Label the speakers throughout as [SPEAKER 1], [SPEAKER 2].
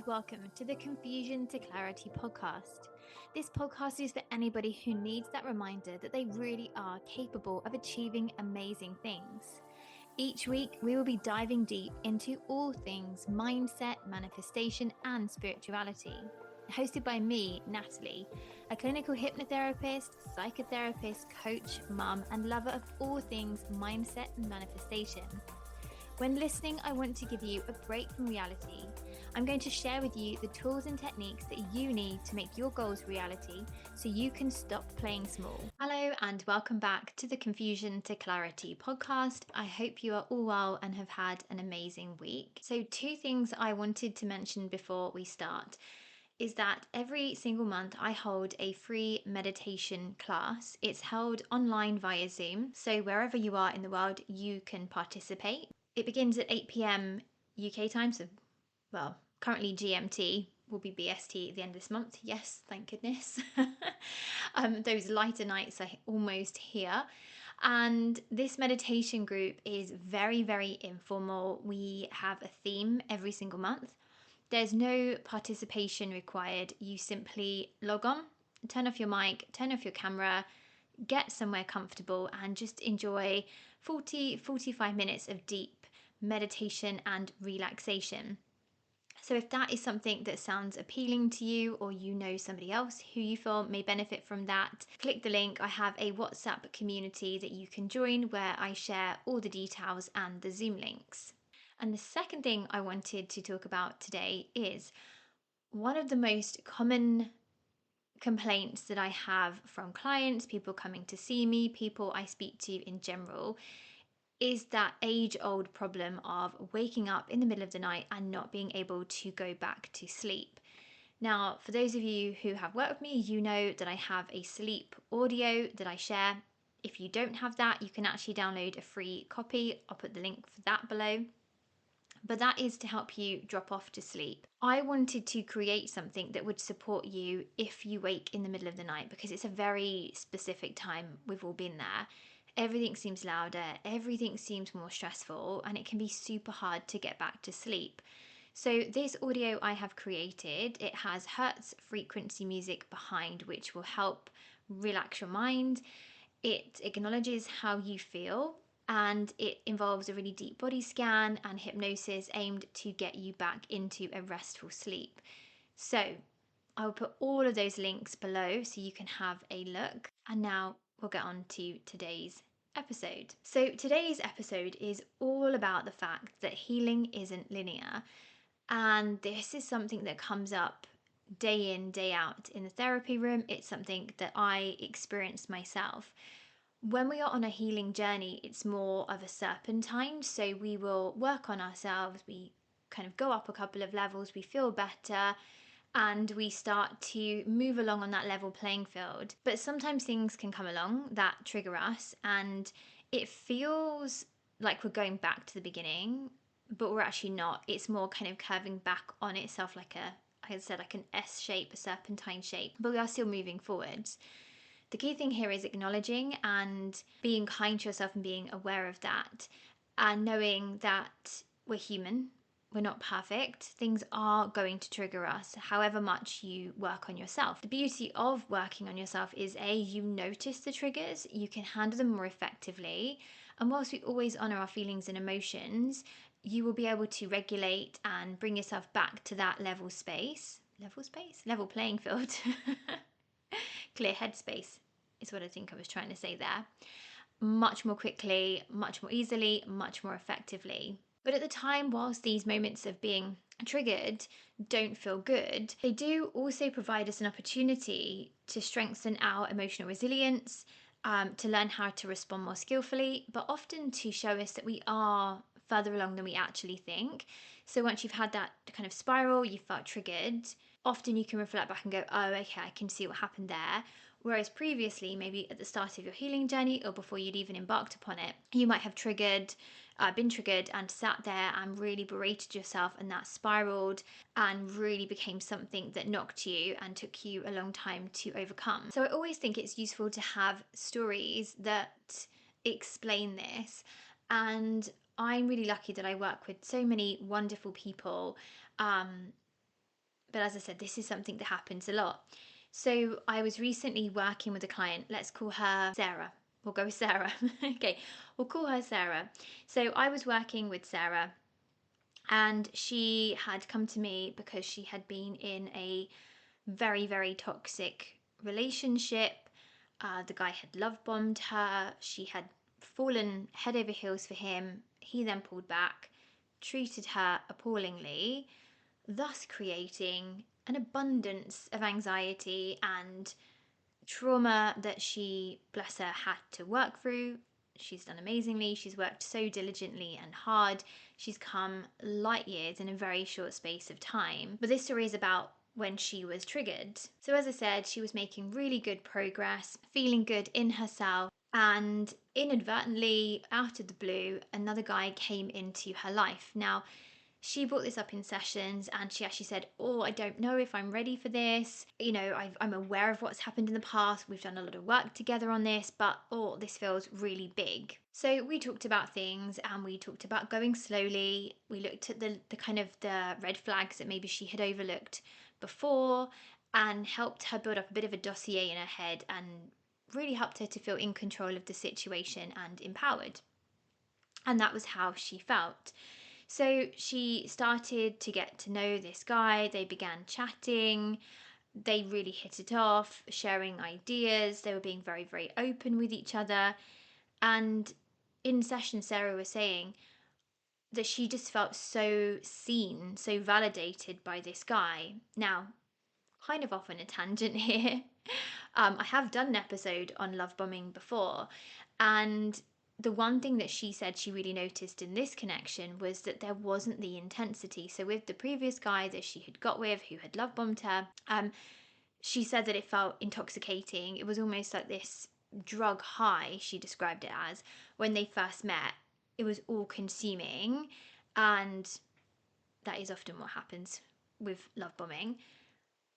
[SPEAKER 1] and welcome to the Confusion to Clarity podcast. This podcast is for anybody who needs that reminder that they really are capable of achieving amazing things. Each week, we will be diving deep into all things mindset, manifestation, and spirituality. Hosted by me, Natalie, a clinical hypnotherapist, psychotherapist, coach, mum, and lover of all things mindset and manifestation. When listening, I want to give you a break from reality. I'm going to share with you the tools and techniques that you need to make your goals reality so you can stop playing small. Hello and welcome back to the Confusion to Clarity podcast. I hope you are all well and have had an amazing week. So 2 things I wanted to mention before we start is that every single month I hold a free meditation class. It's held online via Zoom, so wherever you are in the world, you can participate. It begins at 8 p.m. UK time, so, currently GMT, will be BST at the end of this month. Yes, thank goodness. Those lighter nights are almost here. And this meditation group is very, very informal. We have a theme every single month. There's no participation required. You simply log on, turn off your mic, turn off your camera, get somewhere comfortable and just enjoy 45 minutes of deep meditation and relaxation. So if that is something that sounds appealing to you, or you know somebody else who you feel may benefit from that, click the link. I have a WhatsApp community that you can join where I share all the details and the Zoom links. And the second thing I wanted to talk about today is one of the most common complaints that I have from clients, people coming to see me, people I speak to in general, is that age-old problem of waking up in the middle of the night and not being able to go back to sleep. Now, for those of you who have worked with me, you know that I have a sleep audio that I share. If you don't have that, you can actually download a free copy. I'll put the link for that below. But that is to help you drop off to sleep. I wanted to create something that would support you if you wake in the middle of the night, because it's a very specific time. We've all been there. Everything seems louder, everything seems more stressful, and it can be super hard to get back to sleep. So this audio I have created, it has hertz frequency music behind, which will help relax your mind. It acknowledges how you feel, and it involves a really deep body scan and hypnosis aimed to get you back into a restful sleep. So I'll put all of those links below so you can have a look. And now we'll get on to today's episode. So today's episode is all about the fact that healing isn't linear. And this is something that comes up day in, day out in the therapy room. It's something that I experience myself. When we are on a healing journey, it's more of a serpentine. So we will work on ourselves, we kind of go up a couple of levels, we feel better, and we start to move along on that level playing field. But sometimes things can come along that trigger us, and it feels like we're going back to the beginning, but we're actually not. It's more kind of curving back on itself like like an S shape, a serpentine shape, but we are still moving forwards. The key thing here is acknowledging and being kind to yourself and being aware of that, and knowing that we're human, we're not perfect. Things are going to trigger us, however much you work on yourself. The beauty of working on yourself is you notice the triggers, you can handle them more effectively. And whilst we always honor our feelings and emotions, you will be able to regulate and bring yourself back to that level playing field. Clear headspace is what I think I was trying to say there. Much more quickly, much more easily, much more effectively. But at the time, whilst these moments of being triggered don't feel good, they do also provide us an opportunity to strengthen our emotional resilience, to learn how to respond more skillfully, but often to show us that we are further along than we actually think. So once you've had that kind of spiral, you felt triggered, often you can reflect back and go, oh, okay, I can see what happened there. Whereas previously, maybe at the start of your healing journey or before you'd even embarked upon it, you might have been triggered and sat there and really berated yourself, and that spiraled and really became something that knocked you and took you a long time to overcome. So I always think it's useful to have stories that explain this, and I'm really lucky that I work with so many wonderful people But as I said, this is something that happens a lot. So I was recently working with a client. Let's call her Sarah. We'll go with Sarah. Okay, we'll call her Sarah. So I was working with Sarah, and she had come to me because she had been in a very, very toxic relationship. The guy had love bombed her. She had fallen head over heels for him. He then pulled back, treated her appallingly, thus creating an abundance of anxiety and trauma that she, bless her, had to work through. She's done amazingly. She's worked so diligently and hard. She's come light years in a very short space of time. But this story is about when she was triggered. So, as I said, she was making really good progress, feeling good in herself. And inadvertently, out of the blue, another guy came into her life. Now, she brought this up in sessions and she actually said, oh, I don't know if I'm ready for this. You know, I'm aware of what's happened in the past. We've done a lot of work together on this, but oh, this feels really big. So we talked about things and we talked about going slowly. We looked at the kind of the red flags that maybe she had overlooked before and helped her build up a bit of a dossier in her head and really helped her to feel in control of the situation and empowered. And that was how she felt. So she started to get to know this guy. They began chatting. They really hit it off, sharing ideas. They were being very, very open with each other. And in session, Sarah was saying that she just felt so seen, so validated by this guy. Now, kind of off on a tangent here. I have done an episode on love bombing before, and the one thing that she said she really noticed in this connection was that there wasn't the intensity. So with the previous guy that she had got with, who had love bombed her, she said that it felt intoxicating. It was almost like this drug high, she described it as, when they first met. It was all consuming, and that is often what happens with love bombing.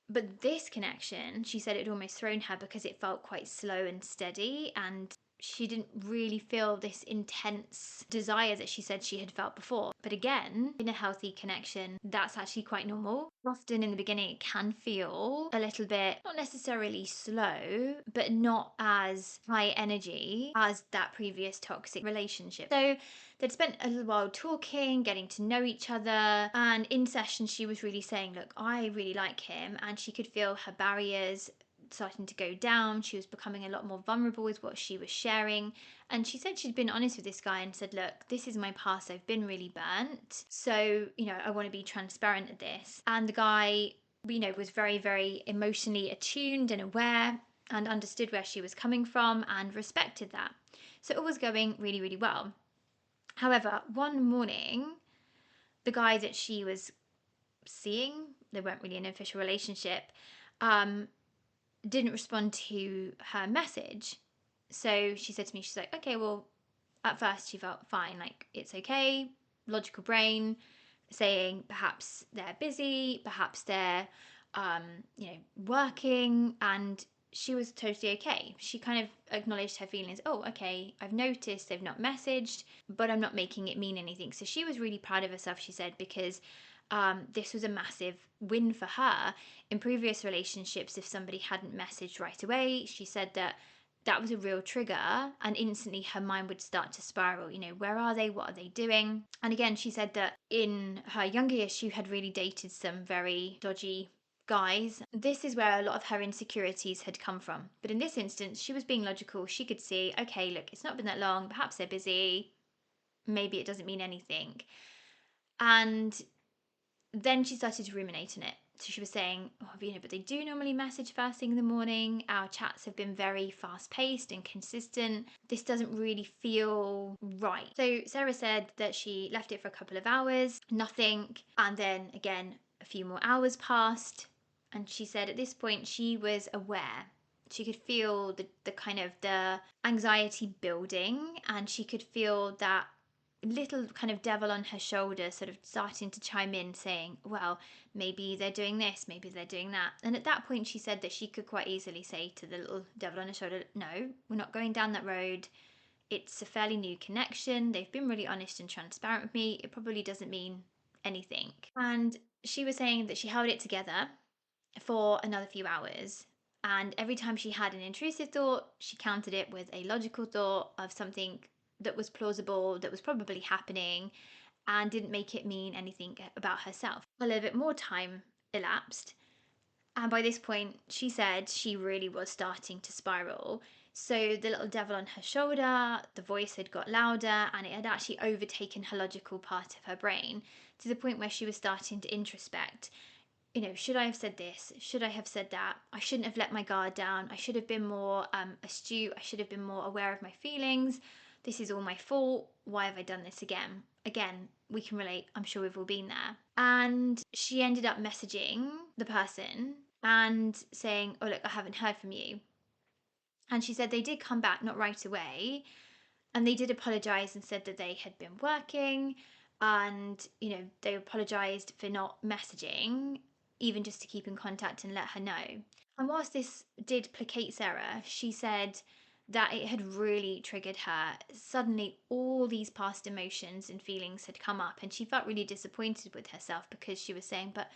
[SPEAKER 1] But this connection, she said it had almost thrown her because it felt quite slow and steady, and she didn't really feel this intense desire that she said she had felt before. But again, in a healthy connection, that's actually quite normal. Often in the beginning, it can feel a little bit, not necessarily slow, but not as high energy as that previous toxic relationship. So they'd spent a little while talking, getting to know each other, and in session, she was really saying, look, I really like him, and she could feel her barriers starting to go down. She was becoming a lot more vulnerable with what she was sharing. And she said she'd been honest with this guy and said, look, this is my past. I've been really burnt. So, you know, I want to be transparent at this. And the guy, you know, was very, very emotionally attuned and aware and understood where she was coming from and respected that. So it was going really, really well. However, one morning, the guy that she was seeing, they weren't really in an official relationship, didn't respond to her message. So she said to me, she's like, okay, well, at first she felt fine, like it's okay, logical brain saying perhaps they're busy, perhaps they're, you know, working, and she was totally okay. She kind of acknowledged her feelings. Oh, okay, I've noticed they've not messaged, but I'm not making it mean anything. So she was really proud of herself, she said, because this was a massive win for her. In previous relationships, if somebody hadn't messaged right away, she said that that was a real trigger, and instantly her mind would start to spiral. You know, where are they? What are they doing? And again, she said that in her younger years, she had really dated some very dodgy guys. This is where a lot of her insecurities had come from. But in this instance, she was being logical. She could see, okay, look, it's not been that long. Perhaps they're busy. Maybe it doesn't mean anything. And then she started to ruminate on it. So she was saying, oh, you know, but they do normally message first thing in the morning. Our chats have been very fast paced and consistent. This doesn't really feel right. So Sarah said that she left it for a couple of hours, nothing. And then again, a few more hours passed. And she said at this point, she was aware. She could feel the kind of the anxiety building, and she could feel that little kind of devil on her shoulder sort of starting to chime in saying, well, maybe they're doing this, maybe they're doing that. And at that point she said that she could quite easily say to the little devil on her shoulder, no, we're not going down that road. It's a fairly new connection. They've been really honest and transparent with me. It probably doesn't mean anything. And she was saying that she held it together for another few hours. And every time she had an intrusive thought, she countered it with a logical thought of something that was plausible, that was probably happening, and didn't make it mean anything about herself. A little bit more time elapsed. And by this point, she said she really was starting to spiral. So the little devil on her shoulder, the voice had got louder, and it had actually overtaken her logical part of her brain to the point where she was starting to introspect. Should I have said this? Should I have said that? I shouldn't have let my guard down. I should have been more astute. I should have been more aware of my feelings. This is all my fault. Why have I done this again? Again, we can relate. I'm sure we've all been there. And she ended up messaging the person and saying, "Oh, look, I haven't heard from you." And she said they did come back, not right away, and they did apologize and said that they had been working, and they apologized for not messaging, even just to keep in contact and let her know. And whilst this did placate Sarah, she said that it had really triggered her. Suddenly all these past emotions and feelings had come up, and she felt really disappointed with herself because she was saying, but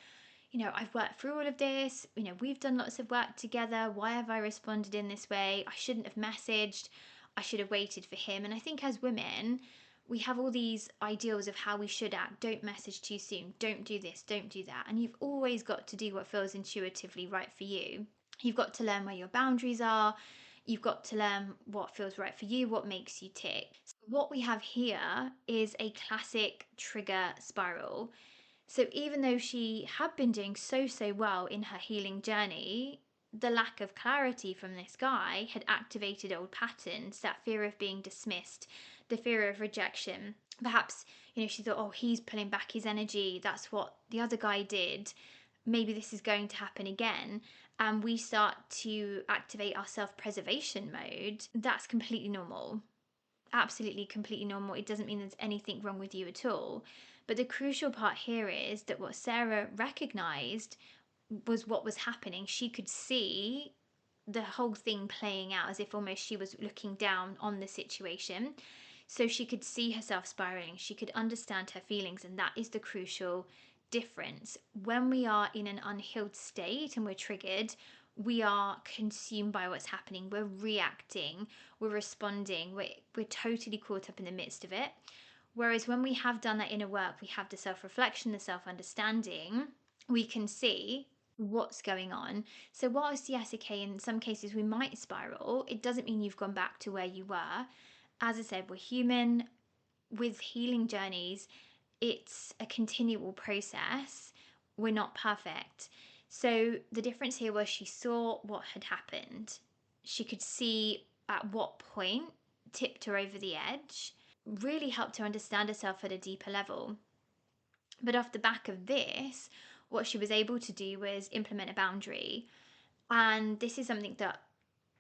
[SPEAKER 1] I've worked through all of this. We've done lots of work together. Why have I responded in this way? I shouldn't have messaged. I should have waited for him. And I think as women, we have all these ideals of how we should act. Don't message too soon. Don't do this. Don't do that. And you've always got to do what feels intuitively right for you. You've got to learn where your boundaries are. You've got to learn what feels right for you, what makes you tick. So what we have here is a classic trigger spiral. So even though she had been doing so well in her healing journey, the lack of clarity from this guy had activated old patterns, that fear of being dismissed, the fear of rejection. Perhaps, she thought, oh, he's pulling back his energy. That's what the other guy did. Maybe this is going to happen again. And we start to activate our self-preservation mode. That's completely normal. Absolutely, completely normal. It doesn't mean there's anything wrong with you at all. But the crucial part here is that what Sarah recognized was what was happening. She could see the whole thing playing out as if almost she was looking down on the situation. So she could see herself spiraling. She could understand her feelings. And that is the crucial difference. When we are in an unhealed state and we're triggered, we are consumed by what's happening. We're reacting, we're responding, we're totally caught up in the midst of it. Whereas when we have done that inner work, we have the self-reflection, the self-understanding, we can see what's going on. So whilst, yes, okay, in some cases we might spiral, it doesn't mean you've gone back to where you were. As I said, we're human. With healing journeys, it's a continual process. We're not perfect. So the difference here was she saw what had happened. She could see at what point tipped her over the edge, really helped her understand herself at a deeper level. But off the back of this, what she was able to do was implement a boundary. And this is something that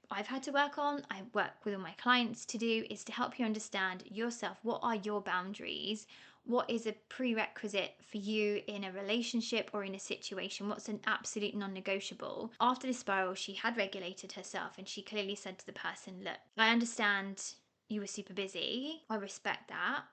[SPEAKER 1] I've had to work on, I work with all my clients to do, is to help you understand yourself. What are your boundaries? What is a prerequisite for you in a relationship or in a situation? What's an absolute non-negotiable? After this spiral, she had regulated herself and she clearly said to the person, look, I understand you were super busy. I respect that.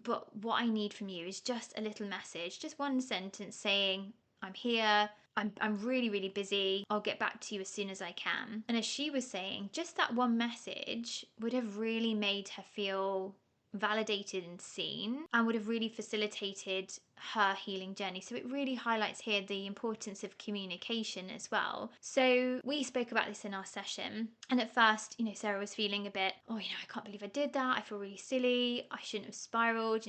[SPEAKER 1] But what I need from you is just a little message, just one sentence saying, I'm here, I'm really, really busy. I'll get back to you as soon as I can. And as she was saying, just that one message would have really made her feel validated and seen and would have really facilitated her healing journey. So it really highlights here the importance of communication as well. So we spoke about this in our session, and at first, Sarah was feeling a bit, I can't believe I did that. I feel really silly. I shouldn't have spiraled.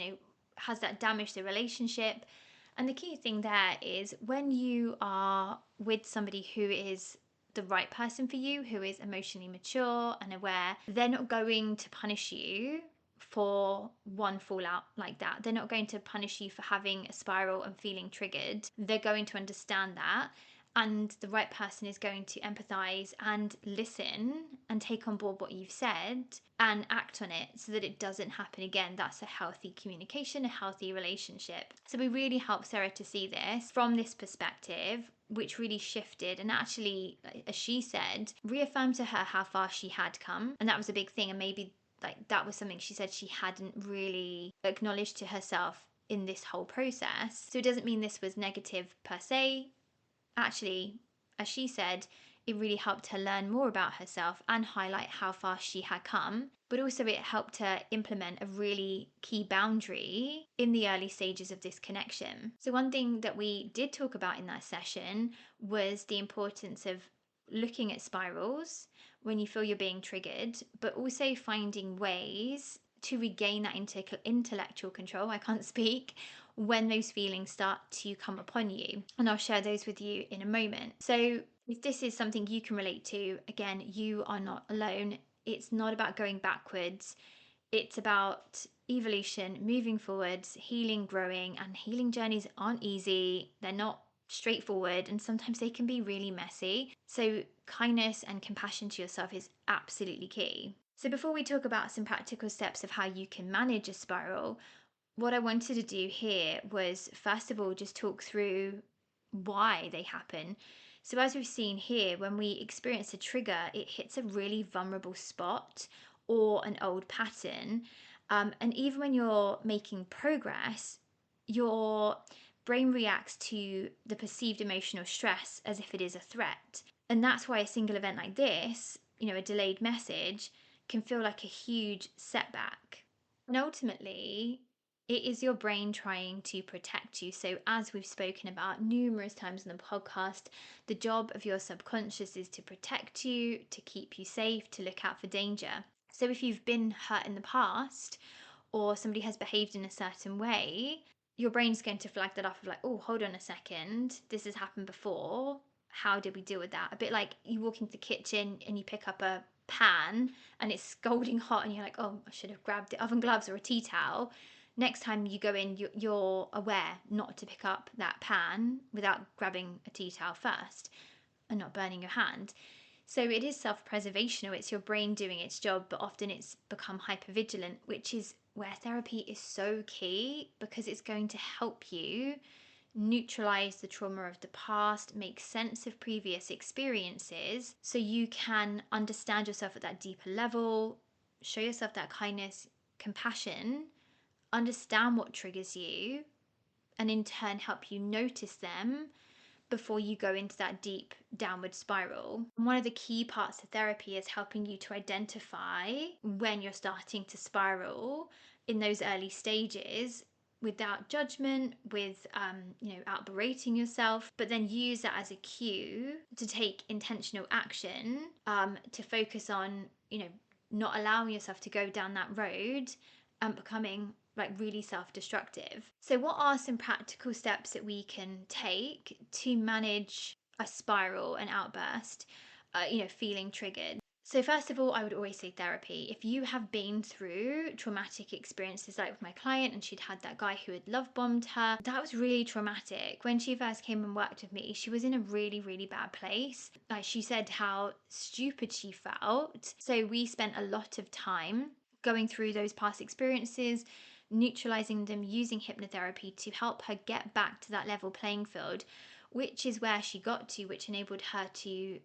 [SPEAKER 1] Has that damaged the relationship? And the key thing there is when you are with somebody who is the right person for you, who is emotionally mature and aware, they're not going to punish you for one fallout like that. They're not going to punish you for having a spiral and feeling triggered. They're going to understand that. And the right person is going to empathize and listen and take on board what you've said and act on it so that it doesn't happen again. That's a healthy communication, a healthy relationship. So we really helped Sarah to see this from this perspective, which really shifted and actually, as she said, reaffirmed to her how far she had come. And that was a big thing. And maybe that was something she said she hadn't really acknowledged to herself in this whole process. So it doesn't mean this was negative per se. Actually, as she said, it really helped her learn more about herself and highlight how far she had come. But also, it helped her implement a really key boundary in the early stages of this connection. So, one thing that we did talk about in that session was the importance of looking at spirals when you feel you're being triggered, but also finding ways to regain that intellectual control. I can't speak when those feelings start to come upon you. And I'll share those with you in a moment. So, if this is something you can relate to, again, you are not alone. It's not about going backwards, it's about evolution, moving forwards, healing, growing, and healing journeys aren't easy. They're not straightforward, and sometimes they can be really messy. So, kindness and compassion to yourself is absolutely key. So, before we talk about some practical steps of how you can manage a spiral, what I wanted to do here was, first of all, just talk through why they happen. So, as we've seen here, when we experience a trigger, it hits a really vulnerable spot or an old pattern. And even when you're making progress, your brain reacts to the perceived emotional stress as if it is a threat. And that's why a single event like this, a delayed message, can feel like a huge setback. And ultimately, it is your brain trying to protect you. So, as we've spoken about numerous times in the podcast, the job of your subconscious is to protect you, to keep you safe, to look out for danger. So, if you've been hurt in the past or somebody has behaved in a certain way, your brain's going to flag that up of like, oh, hold on a second, this has happened before. How did we deal with that? A bit like you walk into the kitchen and you pick up a pan and it's scalding hot and you're like, oh, I should have grabbed the oven gloves or a tea towel. Next time you go in, you're aware not to pick up that pan without grabbing a tea towel first and not burning your hand. So it is self-preservation, or it's your brain doing its job, but often it's become hypervigilant, which is where therapy is so key, because it's going to help you neutralize the trauma of the past, make sense of previous experiences, so you can understand yourself at that deeper level, show yourself that kindness, compassion, understand what triggers you, and in turn help you notice them before you go into that deep downward spiral. And one of the key parts of therapy is helping you to identify when you're starting to spiral in those early stages without judgment, without berating yourself, but then use that as a cue to take intentional action, to focus on, not allowing yourself to go down that road and becoming like really self-destructive. So what are some practical steps that we can take to manage a spiral, an outburst, feeling triggered? So first of all, I would always say therapy. If you have been through traumatic experiences like with my client, and she'd had that guy who had love bombed her, that was really traumatic. When she first came and worked with me, she was in a really, really bad place. She said how stupid she felt. So we spent a lot of time going through those past experiences, neutralizing them, using hypnotherapy to help her get back to that level playing field, which is where she got to, which enabled her to,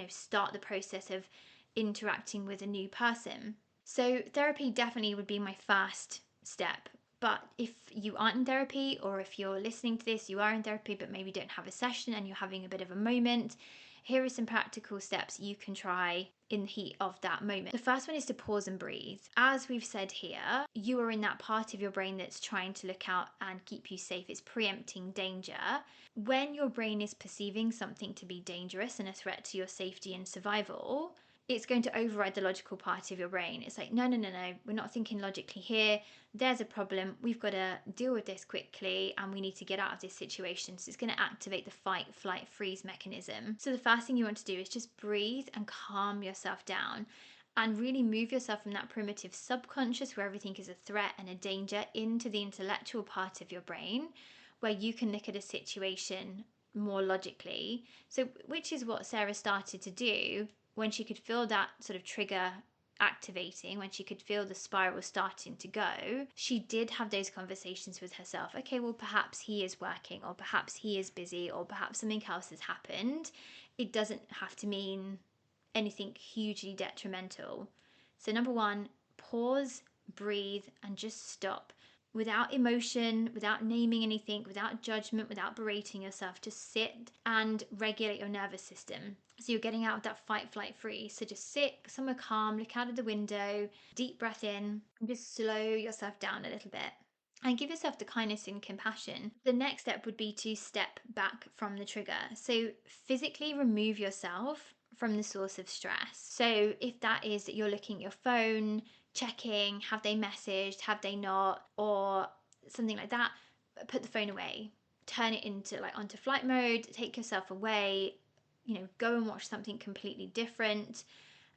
[SPEAKER 1] start the process of interacting with a new person. So therapy definitely would be my first step. But if you aren't in therapy, or if you're listening to this, you are in therapy but maybe don't have a session and you're having a bit of a moment, here are some practical steps you can try in the heat of that moment. The first one is to pause and breathe. As we've said here, you are in that part of your brain that's trying to look out and keep you safe. It's preempting danger. When your brain is perceiving something to be dangerous and a threat to your safety and survival, it's going to override the logical part of your brain. It's like, no, we're not thinking logically here. There's a problem. We've got to deal with this quickly and we need to get out of this situation. So it's going to activate the fight, flight, freeze mechanism. So the first thing you want to do is just breathe and calm yourself down and really move yourself from that primitive subconscious where everything is a threat and a danger into the intellectual part of your brain where you can look at a situation more logically. So which is what Sarah started to do when she could feel that sort of trigger activating, when she could feel the spiral starting to go. She did have those conversations with herself. Okay, well, perhaps he is working, or perhaps he is busy, or perhaps something else has happened. It doesn't have to mean anything hugely detrimental. So number one, pause, breathe, and just stop. without emotion, without naming anything, without judgment, without berating yourself. Just sit and regulate your nervous system. So you're getting out of that fight, flight, freeze. So just sit somewhere calm, look out of the window, deep breath in, and just slow yourself down a little bit. And give yourself the kindness and compassion. The next step would be to step back from the trigger. So physically remove yourself from the source of stress. So if that is that you're looking at your phone, checking, have they messaged, have they not, or something like that, put the phone away. Turn it into onto flight mode, take yourself away, go and watch something completely different.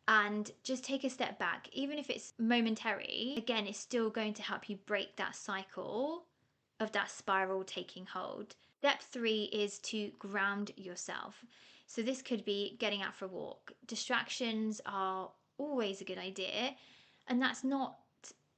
[SPEAKER 1] And just take a step back, even if it's momentary. Again, it's still going to help you break that cycle of that spiral taking hold. Step 3 is to ground yourself. So this could be getting out for a walk. Distractions are always a good idea, and that's not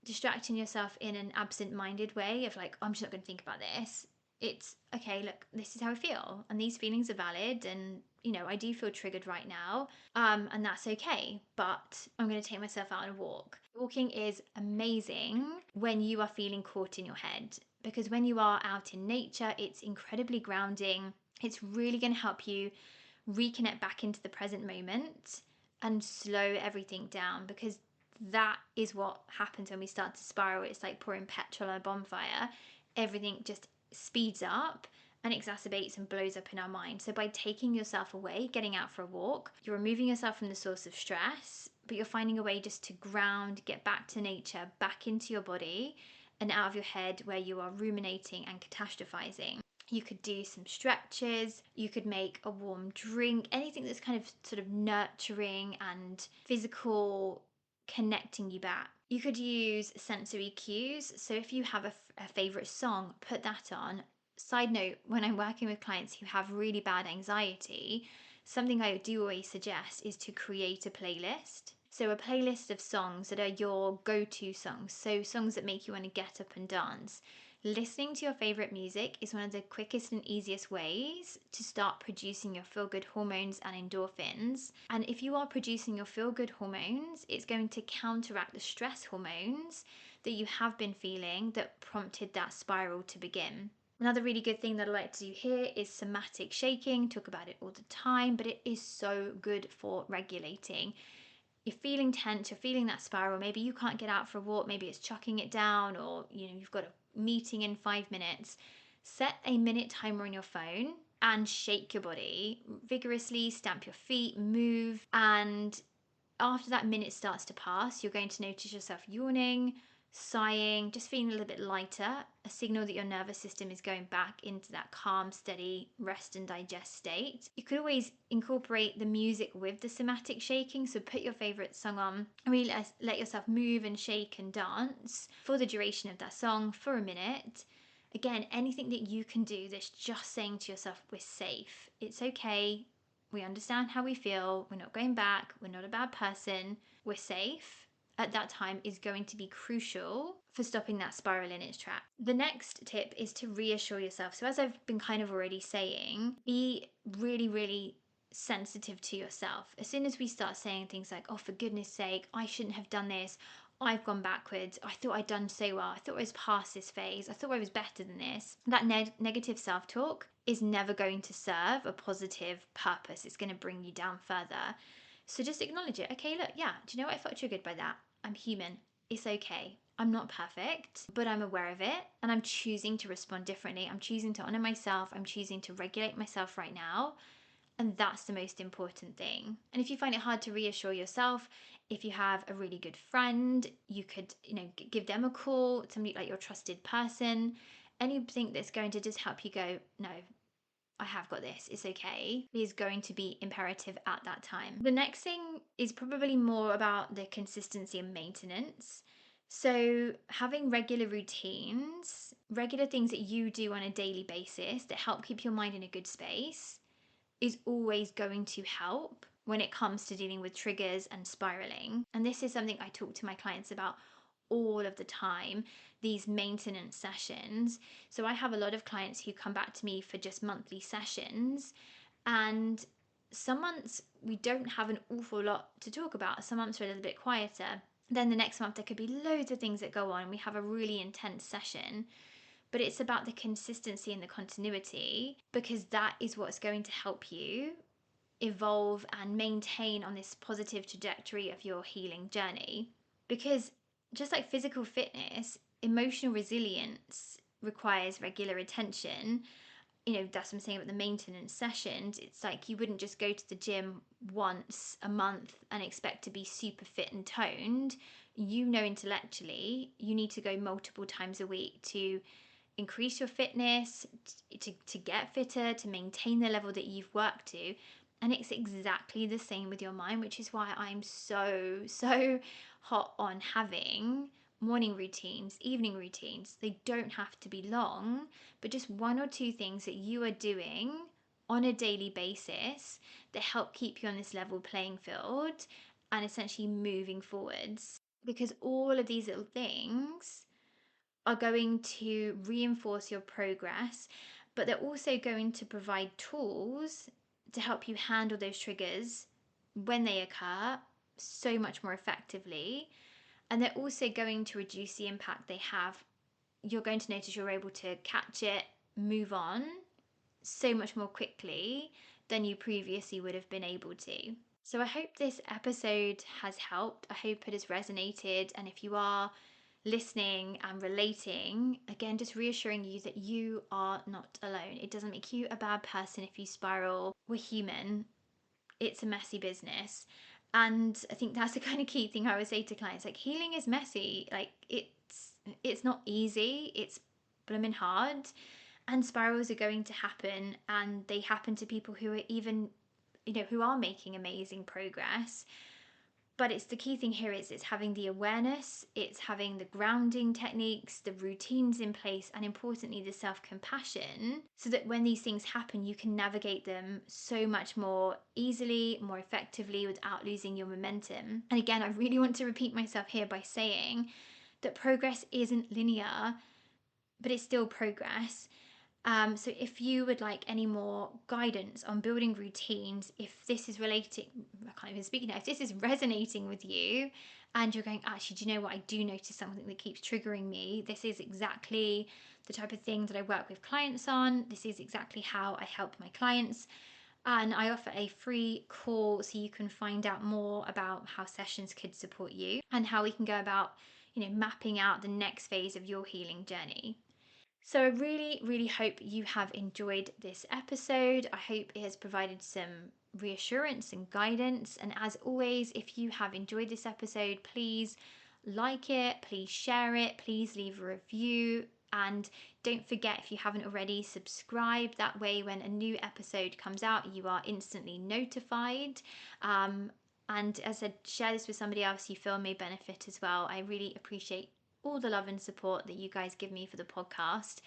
[SPEAKER 1] distracting yourself in an absent-minded way of I'm just not going to think about this. It's okay, look, this is how I feel, and these feelings are valid, and I do feel triggered right now, and that's okay, but I'm going to take myself out on a walk. Walking is amazing when you are feeling caught in your head, because when you are out in nature, it's incredibly grounding. It's really going to help you reconnect back into the present moment and slow everything down, because that is what happens when we start to spiral. It's like pouring petrol on a bonfire. Everything just speeds up and exacerbates and blows up in our mind. So by taking yourself away, getting out for a walk, you're removing yourself from the source of stress, but you're finding a way just to ground, get back to nature, back into your body and out of your head where you are ruminating and catastrophizing. You could do some stretches, you could make a warm drink, anything that's kind of sort of nurturing and physical, connecting you back. You could use sensory cues. So if you have a favorite song, put that on. Side note, when I'm working with clients who have really bad anxiety, something I do always suggest is to create a playlist. So a playlist of songs that are your go-to songs. So songs that make you want to get up and dance. Listening to your favorite music is one of the quickest and easiest ways to start producing your feel-good hormones and endorphins. And if you are producing your feel-good hormones, it's going to counteract the stress hormones that you have been feeling that prompted that spiral to begin. Another really good thing that I like to do here is somatic shaking. Talk about it all the time, but it is so good for regulating. You're feeling tense, you're feeling that spiral, maybe you can't get out for a walk, maybe it's chucking it down, or you've got a meeting in 5 minutes. Set a minute timer on your phone and shake your body vigorously, stamp your feet, move, and after that minute starts to pass, you're going to notice yourself yawning, sighing, just feeling a little bit lighter, a signal that your nervous system is going back into that calm, steady rest and digest state. You could always incorporate the music with the somatic shaking, so put your favorite song on and really let yourself move and shake and dance for the duration of that song for a minute. Again, anything that you can do that's just saying to yourself, we're safe, it's okay, we understand how we feel, we're not going back, we're not a bad person, we're safe, at that time is going to be crucial for stopping that spiral in its track. The next tip is to reassure yourself. So as I've been kind of already saying, be really, really sensitive to yourself. As soon as we start saying things like, oh, for goodness sake, I shouldn't have done this, I've gone backwards, I thought I'd done so well, I thought I was past this phase, I thought I was better than this, that negative self-talk is never going to serve a positive purpose. It's going to bring you down further. So just acknowledge it. Okay, look, yeah, do you know what? I felt triggered by that. I'm human. It's okay. I'm not perfect, but I'm aware of it and I'm choosing to respond differently. I'm choosing to honor myself. I'm choosing to regulate myself right now. And that's the most important thing. And if you find it hard to reassure yourself, if you have a really good friend, you could, give them a call, somebody like your trusted person, anything that's going to just help you go, no, I have got this, it's okay, is going to be imperative at that time. The next thing is probably more about the consistency and maintenance. So having regular routines, regular things that you do on a daily basis that help keep your mind in a good space is always going to help when it comes to dealing with triggers and spiraling. And this is something I talk to my clients about all of the time, these maintenance sessions. So I have a lot of clients who come back to me for just monthly sessions, and some months we don't have an awful lot to talk about. Some months are a little bit quieter. Then the next month, there could be loads of things that go on. We have a really intense session. But it's about the consistency and the continuity, because that is what's going to help you evolve and maintain on this positive trajectory of your healing journey. Because just like physical fitness, emotional resilience requires regular attention. That's what I'm saying about the maintenance sessions. It's like you wouldn't just go to the gym once a month and expect to be super fit and toned. Intellectually, you need to go multiple times a week to increase your fitness, to get fitter, to maintain the level that you've worked to. And it's exactly the same with your mind, which is why I'm so hot on having morning routines, evening routines. They don't have to be long, but just one or two things that you are doing on a daily basis that help keep you on this level playing field and essentially moving forwards. Because all of these little things are going to reinforce your progress, but they're also going to provide tools to help you handle those triggers when they occur so much more effectively. And they're also going to reduce the impact they have. You're going to notice you're able to catch it, move on so much more quickly than you previously would have been able to. So I hope this episode has helped. I hope it has resonated. And if you are listening and relating, again, just reassuring you that you are not alone. It doesn't make you a bad person if you spiral. We're human. It's a messy business. And I think that's the kind of key thing I would say to clients. Like, healing is messy. Like, it's not easy. It's blooming hard. And spirals are going to happen, and they happen to people who are even, who are making amazing progress. But it's the key thing here is it's having the awareness, it's having the grounding techniques, the routines in place, and importantly, the self-compassion, so that when these things happen, you can navigate them so much more easily, more effectively, without losing your momentum. And again, I really want to repeat myself here by saying that progress isn't linear, but it's still progress. So if you would like any more guidance on building routines, if this is relating, I can't even speak now, if this is resonating with you and you're going, actually, do you know what? I do notice something that keeps triggering me. This is exactly the type of thing that I work with clients on. This is exactly how I help my clients. And I offer a free call so you can find out more about how sessions could support you and how we can go about, mapping out the next phase of your healing journey. So I really hope you have enjoyed this episode. I hope it has provided some reassurance and guidance. And as always, if you have enjoyed this episode, please like it, please share it, please leave a review. And don't forget, if you haven't already, subscribe. That way, when a new episode comes out, you are instantly notified. And as I said, share this with somebody else you feel may benefit as well. I really appreciate all the love and support that you guys give me for the podcast.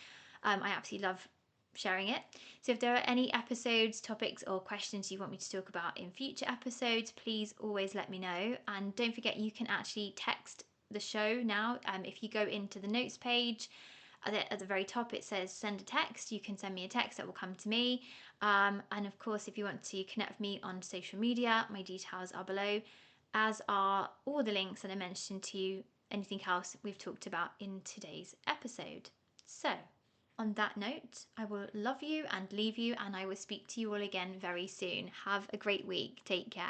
[SPEAKER 1] I absolutely love sharing it. So if there are any episodes, topics, or questions you want me to talk about in future episodes, please always let me know. And don't forget, you can actually text the show now. If you go into the notes page, at the very top it says send a text. You can send me a text that will come to me. And of course, if you want to connect with me on social media, my details are below, as are all the links that I mentioned to you, anything else we've talked about in today's episode. So, on that note, I will love you and leave you, and I will speak to you all again very soon. Have a great week. Take care.